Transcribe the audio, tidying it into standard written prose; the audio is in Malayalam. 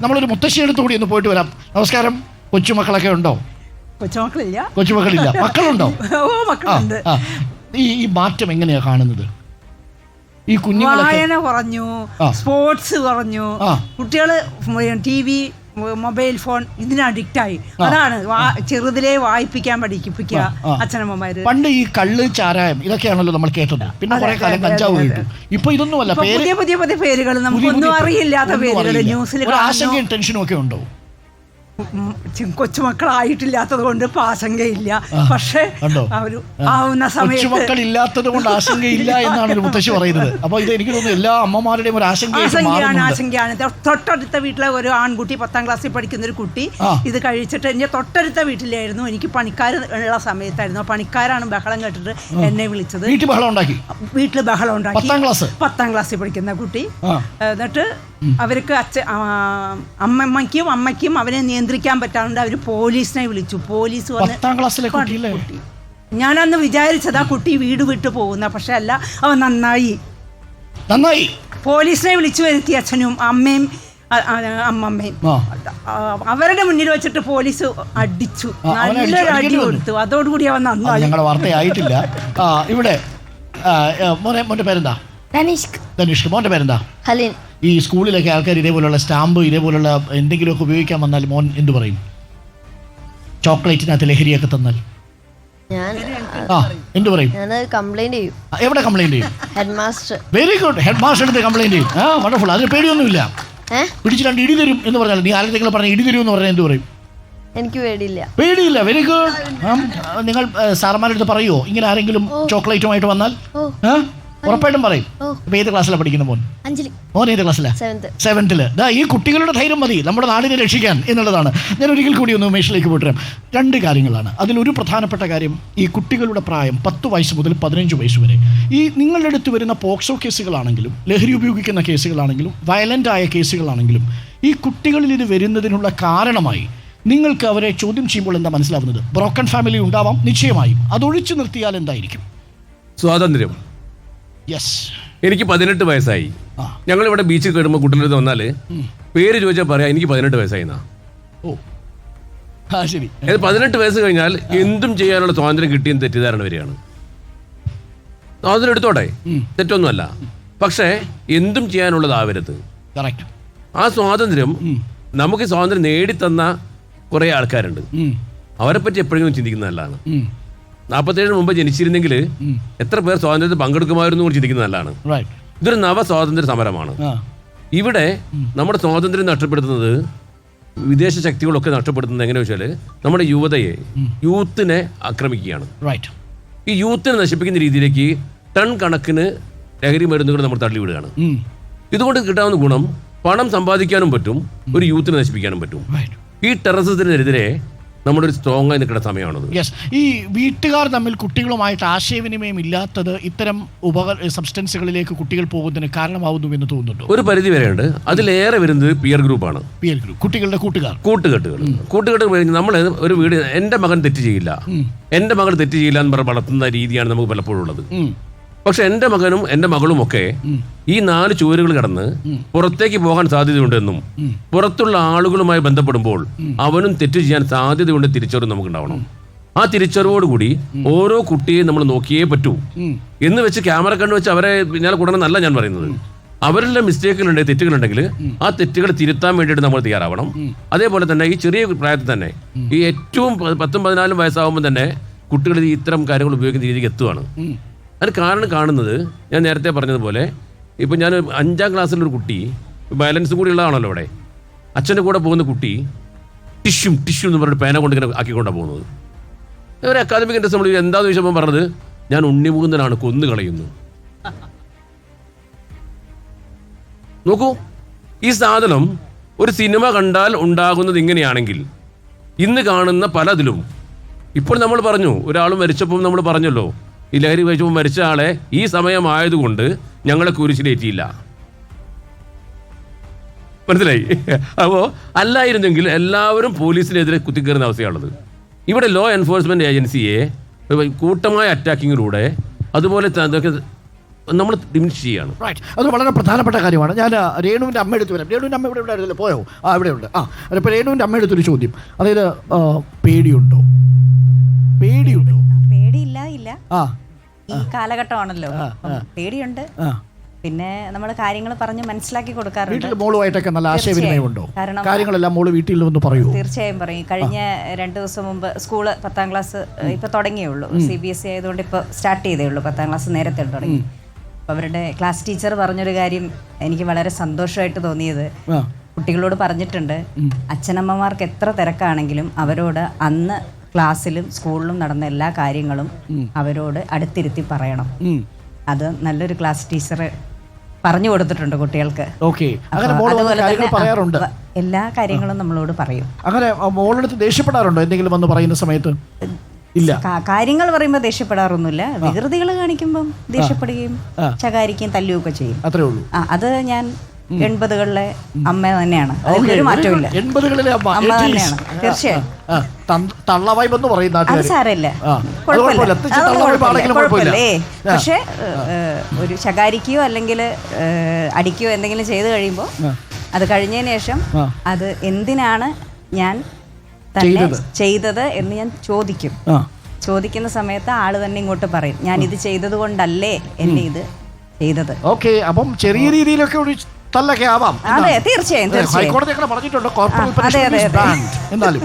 നമ്മളൊരു മുത്തശ്ശിയെടുത്ത് കൂടി ഒന്ന് പോയിട്ട് വരാം. നമസ്കാരം. കൊച്ചുമക്കളൊക്കെ ഉണ്ടോ? കൊച്ചുമക്കളില്ല. മക്കളുണ്ടോ? മക്കളുണ്ട്. ഈ മാറ്റം എങ്ങനെയാ കാണുന്നത്? ഈ കുഞ്ഞുങ്ങളെ വായന കുറഞ്ഞു, സ്പോർട്സ് കുറഞ്ഞു, കുട്ടികള് TV, മൊബൈൽ ഫോൺ ഇതിന് അഡിക്റ്റായി. അതാണ് ചെറുതിലേ വായിപ്പിക്കാൻ പഠിപ്പിക്കുക അച്ഛനമ്മമാര്. പണ്ട് ഈ കള്ള്, ചാരായം ഇതൊക്കെയാണല്ലോ നമ്മൾ കേട്ടത്. പിന്നെ കുറെ കാലം കഞ്ചാവ് കേട്ടു. ഇപ്പൊ ഇതൊന്നുമല്ല. പുതിയ പുതിയ പുതിയ പേരുകൾ, നമുക്കൊന്നും അറിയില്ലാത്ത പേരുകൾ ന്യൂസിൽ. ആശങ്കയും ടെൻഷനും ഒക്കെ ഉണ്ടോ? കൊച്ചുമക്കളായിട്ടില്ലാത്തത് കൊണ്ട് ഇപ്പൊ ആശങ്കയില്ല. പക്ഷെ ആവുന്ന സമയത്ത് മക്കളില്ലാത്തത് കൊണ്ട് ആശങ്കയില്ല എന്നാണ് ഒരു മുത്തശ്ശി പറയുന്നത്. അപ്പൊ ഇത് എനിക്ക് തോന്നുന്നു എല്ലാ അമ്മമാരുടെയും ഒരു ആശങ്കയാണ്. തൊട്ടടുത്ത വീട്ടിലെ ഒരു ആൺകുട്ടി 10ാം ക്ലാസ്സിൽ പഠിക്കുന്ന ഒരു കുട്ടി ഇത് കഴിച്ചിട്ട് എന്റെ തൊട്ടടുത്ത വീട്ടിലായിരുന്നു. എനിക്ക് പണിക്കാർ ഉള്ള സമയത്തായിരുന്നു. പണിക്കാരാണ് ബഹളം കേട്ടിട്ട് എന്നെ വിളിച്ചത്. വീട്ടിൽ ബഹളം ഉണ്ടാക്കി 10ാം ക്ലാസ്സിൽ പഠിക്കുന്ന കുട്ടി. എന്നിട്ട് അവർക്ക് അമ്മയ്ക്കും അവനെ നിയന്ത്രിക്കാൻ പറ്റാണ്ട് അവര് പോലീസിനെ വിളിച്ചു. പോലീസ് വന്ന് ഞാനന്ന് വിചാരിച്ചത് ആ കുട്ടി വീട് വിട്ടു പോകുന്ന, പക്ഷെ അല്ല, അവൻ നന്നായി പോലീസിനെ വിളിച്ചു വരുത്തി. അച്ഛനും അമ്മയും അമ്മമ്മയും അവരുടെ മുന്നിൽ വെച്ചിട്ട് പോലീസ് അടിച്ചു, നല്ലൊരു അടി കൊടുത്തു. അതോടുകൂടി അവൻ നന്നായി. ഞങ്ങളുടെ വാർത്തയായിട്ടില്ല. ഇവിടെ മോന്റെ പേരെന്താ? തനിഷ്ക്. മോന്റെ പേരെന്താ? ഹലീൻ. ഈ സ്കൂളിലൊക്കെ ആൾക്കാർ ഇതേപോലുള്ള സ്റ്റാമ്പ്, ഇതേപോലുള്ള എന്തെങ്കിലുമൊക്കെ ഉപയോഗിക്കാൻ വന്നാൽ മോൻ എന്ത് പറയും? ചോക്ലേറ്റിനകത്ത് ലഹരിയൊക്കെ തന്നാൽ എന്ത് പറയും? കംപ്ലൈന്റ് ചെയ്യും. എവിടെ കംപ്ലൈന്റ് ചെയ്യും? Head master. Very good. Head master എടുത്ത് കംപ്ലൈന്റ് ചെയ്യും. വണ്ടർഫുൾ. അതിന് പേടിയൊന്നുമില്ല. പിടിച്ച് 2 ഇടി തരും എന്ന് പറഞ്ഞാൽ, നീ ആരെങ്കിലും പറഞ്ഞ ഇടി തരും എന്ന് പറഞ്ഞാൽ എന്ത് പറയും? എനിക്ക് പേടിയില്ല. Very good. നിങ്ങൾ സാറന്മാരെടുത്ത് പറയുമോ ഇങ്ങനെ ആരെങ്കിലും ചോക്ലേറ്റുമായിട്ട് വന്നാൽ? ഉറപ്പായിട്ടും പറയും. ഇപ്പൊ ഏത് ക്ലാസ്സിലാണ് പഠിക്കുന്ന മോൻ? മോൻ ഏത് ക്ലാസ്സിലാ? 7th. ഈ കുട്ടികളുടെ ധൈര്യം മതി നമ്മുടെ നാടിനെ രക്ഷിക്കാൻ എന്നുള്ളതാണ്. ഞാൻ ഒരിക്കൽ കൂടി ഒന്ന് ഉമേഷിലേക്ക് പോയിട്ട് 2 കാര്യങ്ങളാണ്. അതിലൊരു പ്രധാനപ്പെട്ട കാര്യം, ഈ കുട്ടികളുടെ പ്രായം 10 വയസ്സ് മുതൽ 15 വയസ്സ് വരെ. ഈ നിങ്ങളുടെ അടുത്ത് വരുന്ന പോക്സോ കേസുകളാണെങ്കിലും, ലഹരി ഉപയോഗിക്കുന്ന കേസുകളാണെങ്കിലും, വയലന്റ് ആയ കേസുകളാണെങ്കിലും, ഈ കുട്ടികളിൽ ഇത് വരുന്നതിനുള്ള കാരണമായി നിങ്ങൾക്ക് അവരെ ചോദ്യം ചെയ്യുമ്പോൾ എന്താ മനസ്സിലാവുന്നത്? ബ്രോക്കൺ ഫാമിലി ഉണ്ടാവാം, നിശ്ചയമായും. അതൊഴിച്ചു നിർത്തിയാൽ എന്തായിരിക്കും? സ്വാതന്ത്ര്യം. എനിക്ക് 18 വയസ്സായി. ഞങ്ങൾ ഇവിടെ ബീച്ചിൽ കയറുമ്പോൾ കുട്ടികളടുത്ത് വന്നാല് പേര് ചോദിച്ചാൽ പറയാം എനിക്ക് 18 വയസ്സായി. 18 വയസ്സ് കഴിഞ്ഞാൽ എന്തും ചെയ്യാനുള്ള സ്വാതന്ത്ര്യം കിട്ടിയെന്ന് തെറ്റിദ്ധാരണ വരികയാണ്. സ്വാതന്ത്ര്യം എടുത്തോട്ടെ, തെറ്റൊന്നുമല്ല. പക്ഷേ എന്തും ചെയ്യാനുള്ളതാവരുത്. ആ സ്വാതന്ത്ര്യം നമുക്ക് സ്വാതന്ത്ര്യം നേടിത്തന്ന കുറെ ആൾക്കാരുണ്ട്. അവരെ പറ്റി എപ്പോഴെങ്കിലും ചിന്തിക്കുന്നത് നല്ലതാണ്. 47 മുമ്പ് ജനിച്ചിരുന്നെങ്കിൽ എത്ര പേർ സ്വാതന്ത്ര്യത്തിൽ പങ്കെടുക്കുമായിരുന്നു എന്ന് ചിന്തിക്കുന്നത് നല്ലതാണ്. ഇതൊരു നവ സ്വാതന്ത്ര്യ സമരമാണ്. ഇവിടെ നമ്മുടെ സ്വാതന്ത്ര്യം നഷ്ടപ്പെടുത്തുന്നത്, വിദേശ ശക്തികളൊക്കെ നഷ്ടപ്പെടുത്തുന്നത് എങ്ങനെയാ വെച്ചാൽ നമ്മുടെ യൂത്തിനെ ആക്രമിക്കുകയാണ്. ഈ യൂത്തിനെ നശിപ്പിക്കുന്ന രീതിയിലേക്ക് ടൺ കണക്കിന് ലഹരി മരുന്നുകൾ നമ്മൾ തള്ളിവിടുകയാണ്. ഇതുകൊണ്ട് കിട്ടാവുന്ന ഗുണം, പണം സമ്പാദിക്കാനും പറ്റും, ഒരു യൂത്തിനെ നശിപ്പിക്കാനും പറ്റും. ഈ ടെററിസത്തിനെതിരെ നമ്മളൊരു സ്ട്രോങ് ആയി നിൽക്കുന്ന സമയമാണത്. ഈ വീട്ടുകാർ തമ്മിൽ കുട്ടികളുമായിട്ട് ആശയവിനിമയം ഇല്ലാത്തത് ഇത്തരം സബ്സ്റ്റൻസുകളിലേക്ക് കുട്ടികൾ പോകുന്നതിന് കാരണമാവുന്നു എന്ന് തോന്നുന്നുണ്ടോ? ഒരു പരിധി വരെയുണ്ട്. അതിലേറെ വരുന്നത് പിയർ ഗ്രൂപ്പാണ്. കുട്ടികളുടെ കൂട്ടുകെട്ടുകൾ. നമ്മൾ ഒരു വീട്, എൻ്റെ മകൻ തെറ്റ് ചെയ്യില്ല എന്ന് പറഞ്ഞ് വളർത്തുന്ന രീതിയാണ് നമുക്ക് പലപ്പോഴും ഉള്ളത്. പക്ഷെ എൻ്റെ മകനും എൻ്റെ മകളും ഒക്കെ ഈ 4 ചുവരുകൾ കടന്ന് പുറത്തേക്ക് പോകാൻ സാധ്യതയുണ്ടെന്നും പുറത്തുള്ള ആളുകളുമായി ബന്ധപ്പെടുമ്പോൾ അവനും തെറ്റ് ചെയ്യാൻ സാധ്യതയുണ്ട് തിരിച്ചറിവ് നമുക്കുണ്ടാവണം. ആ തിരിച്ചറിവോടുകൂടി ഓരോ കുട്ടിയെയും നമ്മൾ നോക്കിയേ പറ്റൂ. എന്ന് വെച്ച് ക്യാമറ കണ്ടു വെച്ച് അവരെ പിന്നാലെ കൂടണമെന്നല്ല ഞാൻ പറയുന്നത്. അവരുടെ മിസ്റ്റേക്കുകളുണ്ടെങ്കിൽ, തെറ്റുകളുണ്ടെങ്കിൽ ആ തെറ്റുകൾ തിരുത്താൻ വേണ്ടിയിട്ട് നമ്മൾ തയ്യാറാവണം. അതേപോലെ തന്നെ ഈ ചെറിയ പ്രായത്തിൽ തന്നെ, ഈ ഏറ്റവും 10-14 വയസ്സാകുമ്പോൾ തന്നെ കുട്ടികൾ ഇത്തരം കാര്യങ്ങൾ ഉപയോഗിക്കുന്ന രീതിക്ക് എത്തുകയാണ്. അതിന് കാരണം കാണുന്നത്, ഞാൻ നേരത്തെ പറഞ്ഞതുപോലെ, ഇപ്പം ഞാൻ 5ാം ക്ലാസ്സിലൊരു കുട്ടി, വയലൻസും കൂടി ഉള്ളതാണല്ലോ ഇവിടെ, അച്ഛൻ്റെ കൂടെ പോകുന്ന കുട്ടി ടിഷ്യൂ എന്ന് പറഞ്ഞിട്ട് പേന കൊണ്ട് ഇങ്ങനെ ആക്കിക്കൊണ്ടാണ് പോകുന്നത്. ഒരു അക്കാദമിക് ഇൻട്രസ്റ്റ് നമ്മൾ എന്താണെന്ന് ചോദിച്ചപ്പോൾ പറഞ്ഞത്, ഞാൻ ഉണ്ണിമുകുന്ദനാണ് കൊന്നു കളയുന്നു. നോക്കൂ, ഈ സാധനം ഒരു സിനിമ കണ്ടാൽ ഉണ്ടാകുന്നത് ഇങ്ങനെയാണെങ്കിൽ ഇന്ന് കാണുന്ന പലതിലും, ഇപ്പോൾ നമ്മൾ പറഞ്ഞു, ഒരാൾ മരിച്ചപ്പോൾ നമ്മൾ പറഞ്ഞല്ലോ, ഈ ലഹരി കഴിച്ചപ്പോൾ മരിച്ച ആളെ ഈ സമയമായതുകൊണ്ട് ഞങ്ങളെ കുരിശിലേറ്റിയില്ല. മനസ്സിലായി? അപ്പോൾ അല്ലായിരുന്നെങ്കിൽ എല്ലാവരും പോലീസിനെതിരെ കുത്തിക്കയറുന്ന അവസ്ഥയാണുള്ളത്. ഇവിടെ ലോ എൻഫോഴ്സ്മെന്റ് ഏജൻസിയെ കൂട്ടമായ അറ്റാക്കിങ്ങിലൂടെ, അതുപോലെ നമ്മൾ ഡിമിനിഷ് ചെയ്യാണ്. റൈറ്റ്, അത് വളരെ പ്രധാനപ്പെട്ട കാര്യമാണ്. ഞാൻ രേണുവിൻ്റെ അമ്മ എടുത്ത് വരാം. രേണുവിൻ്റെ അമ്മ ഇവിടെ ഉണ്ടായിരുന്നല്ലോ, പോയോ? ഇവിടെ ഉണ്ട്. അപ്പോൾ രേണുവിൻ്റെ അമ്മ എടുത്തൊരു ചോദ്യം, അതായത് പേടിയുണ്ടോ? പേടിയില്ല ഇല്ല, ഈ കാലഘട്ടമാണല്ലോ, പേടിയുണ്ട്. പിന്നെ നമ്മൾ കാര്യങ്ങൾ പറഞ്ഞ് മനസ്സിലാക്കി കൊടുക്കാറുണ്ട്. വീട്ടിൽ മോളുമായിട്ടൊക്കെ നല്ല ആശയവിനിമയമുണ്ടോ? കാരണം കാര്യങ്ങളെല്ലാം മോള് വീട്ടിൽ വന്ന് പറയുമോ? തീർച്ചയായും പറയും. കഴിഞ്ഞ 2 ദിവസം മുമ്പ് സ്കൂള് 10ാം ക്ലാസ് ഇപ്പൊ തുടങ്ങിയുള്ളൂ. CBSE ആയതുകൊണ്ട് ഇപ്പൊ സ്റ്റാർട്ട് ചെയ്തേ ഉള്ളൂ. 10ാം ക്ലാസ് നേരത്തെ തുടങ്ങി. അപ്പൊ അവരുടെ ക്ലാസ് ടീച്ചർ പറഞ്ഞൊരു കാര്യം എനിക്ക് വളരെ സന്തോഷമായിട്ട് തോന്നിയത്, കുട്ടികളോട് പറഞ്ഞിട്ടുണ്ട്, അച്ഛനമ്മമാർക്ക് എത്ര തിരക്കാണെങ്കിലും അവരോട് അന്ന് ക്ലാസ്സിലും സ്കൂളിലും നടന്ന എല്ലാ കാര്യങ്ങളും അവരോട് അടുത്തിരുത്തി പറയണം. അത് നല്ലൊരു ക്ലാസ് ടീച്ചർ പറഞ്ഞു കൊടുത്തിട്ടുണ്ട് കുട്ടികൾക്ക്. പറയാറുണ്ട്, എല്ലാ കാര്യങ്ങളും നമ്മളോട് പറയും. അങ്ങനെ മോളെടുത്ത് ദേഷ്യപ്പെടാറുണ്ടോ എന്തെങ്കിലും വന്ന് പറയുന്ന സമയത്ത്? ഇല്ല, കാര്യങ്ങൾ പറയുമ്പോൾ ദേഷ്യപ്പെടാറൊന്നുമില്ല. വികൃതികൾ കാണിക്കുമ്പം ദേഷ്യപ്പെടുകയും ശകാരിക്കുകയും തല്ലുകയൊക്കെ ചെയ്യും. അത്രേ ഉള്ളൂ. അത് ഞാൻ 80കളിലെ അമ്മ തന്നെയാണ്, അതിലൊരു മാറ്റമില്ല. 80കളിലെ അമ്മ തന്നെയാണ് തീർച്ചയായും. തള്ളവായ്പെന്ന് പറയുന്ന അത് സാരമില്ല, കുഴപ്പമില്ലേ. പക്ഷെ ഒരു ശകാരിക്കുകയോ അല്ലെങ്കിൽ അടിക്കുകയോ എന്തെങ്കിലും ചെയ്തു കഴിയുമ്പോൾ അത് കഴിഞ്ഞതിന് ശേഷം അത് എന്തിനാണ് ഞാൻ തന്നെ ചെയ്തത് എന്ന് ഞാൻ ചോദിക്കും. ചോദിക്കുന്ന സമയത്ത് ആള് തന്നെ ഇങ്ങോട്ട് പറയും, ഞാൻ ഇത് ചെയ്തത് കൊണ്ടല്ലേ എന്നെ ഇത് ചെയ്തത്. ഓക്കെ, അപ്പം ചെറിയ രീതിയിലൊക്കെ ഒരു തല്ലൊക്കെ ആവാം. അതെ, തീർച്ചയായും ഹൈക്കോടതി പറഞ്ഞിട്ടുണ്ട്, കോർപ്പറേറ്റ് എന്നാലും